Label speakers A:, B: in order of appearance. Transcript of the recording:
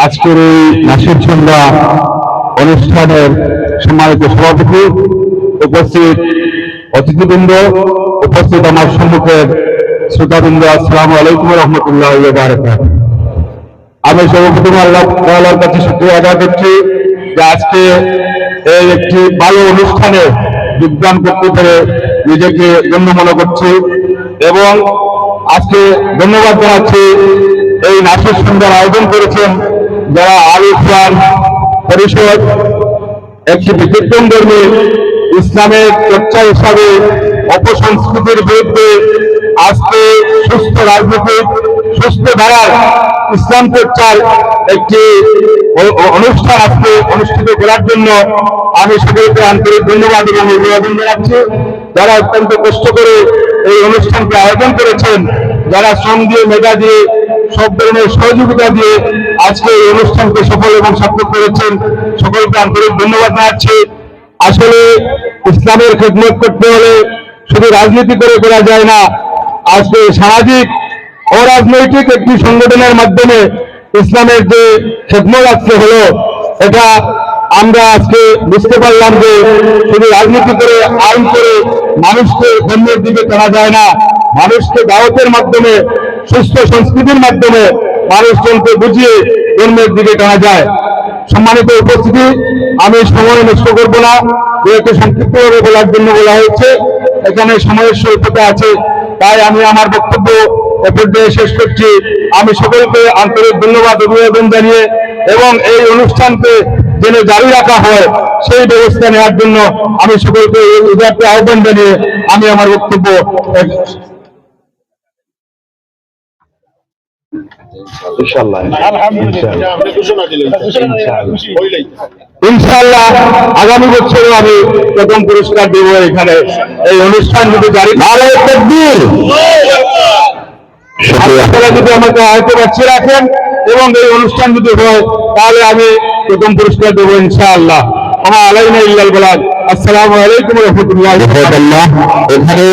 A: আজকের এই নাসির সন্ধ্যা অনুষ্ঠানের সম্মানিত সভাপতি, উপস্থিত অতিথিবৃন্দ, উপস্থিত আমার সম্মুখের শ্রোতাবৃন্দ, আসসালামু আলাইকুম রহমতুল্লাহ বারাকাতুহু। আমি সর্বপ্রথম আল্লাহর কাছে শুকরিয়া আদায় করছি যে আজকে এই একটি ভালো অনুষ্ঠানে যোগদান করতে পেরে নিজেকে ধন্য মনে করছি এবং আজকে ধন্যবাদ জানাচ্ছি এই নাসির সন্ধ্যার আয়োজন করেছেন যারা আল ইসলাম পরিষদ, একটি ব্যতিক্রমধর্মী ইসলামের চর্চা হিসাবে অপসংস্কৃতির বিরুদ্ধে আজকে সুস্থ রাজনৈতিক সুস্থ ধারার ইসলাম চর্চার একটি অনুষ্ঠান আজকে অনুষ্ঠিত করার জন্য আমি সকলকে আন্তরিক ধন্যবাদ এবং অভিনন্দন জানাচ্ছি। যারা অত্যন্ত কষ্ট করে এই অনুষ্ঠানকে আয়োজন করেছেন, যারা শ্রম দিয়ে, মেধা দিয়ে, সব ধরনের সহযোগিতা দিয়ে আজকে এই অনুষ্ঠানকে সফল এবং সার্থক করেছেন, সকলকে আন্তরিক ধন্যবাদ জানাচ্ছি। আসলে ইসলামের খেদমত করতে হলে শুধু রাজনীতি করে করা যায় না, আজকে সামাজিক অরাজনৈতিক একটি সংগঠনের মাধ্যমে ইসলামের যে খেদমত আজকে হলো, এটা আমরা আজকে বুঝতে পারলাম যে শুধু রাজনীতি করে, আইন করে মানুষকে ধর্মের দিকে টানা যায় না, মানুষকে দাওয়াতের মাধ্যমে, সুস্থ সংস্কৃতির মাধ্যমে মানুষজনকে বুঝিয়ে ধর্মের দিকে টানা যায়। সম্মানিত উপস্থিতি, আমি সময় নষ্ট করব না, যেহেতু সংক্ষিপ্তভাবে বলার জন্য বলা হয়েছে, এখানে সময়ের স্বল্পতা আছে, তাই আমি আমার বক্তব্য এ পর্যায়ে শেষ করছি। আমি সকলকে আন্তরিক ধন্যবাদ অভিনন্দন জানিয়ে এবং এই অনুষ্ঠানকে যেন জারি রাখা হয় সেই ব্যবস্থা নেওয়ার জন্য আমি সকলকে উদারতে আহ্বান জানিয়ে আমি আমার বক্তব্য ইনশাআল্লাহ আগামী বছরে আমি প্রথম পুরস্কার দেব। এখানে এই অনুষ্ঠান যদি জারি, আপনারা যদি আমাকে আয়ত্তে বাঁচিয়ে রাখেন এবং এই অনুষ্ঠান যদি হয় তাহলে আমি প্রথম পুরস্কার দেবো ইনশাআল্লাহ। আমার আলাইনা ইল্লাল বালাগ। আসসালামু আলাইকুম রহমতুল্লাহ। এখানে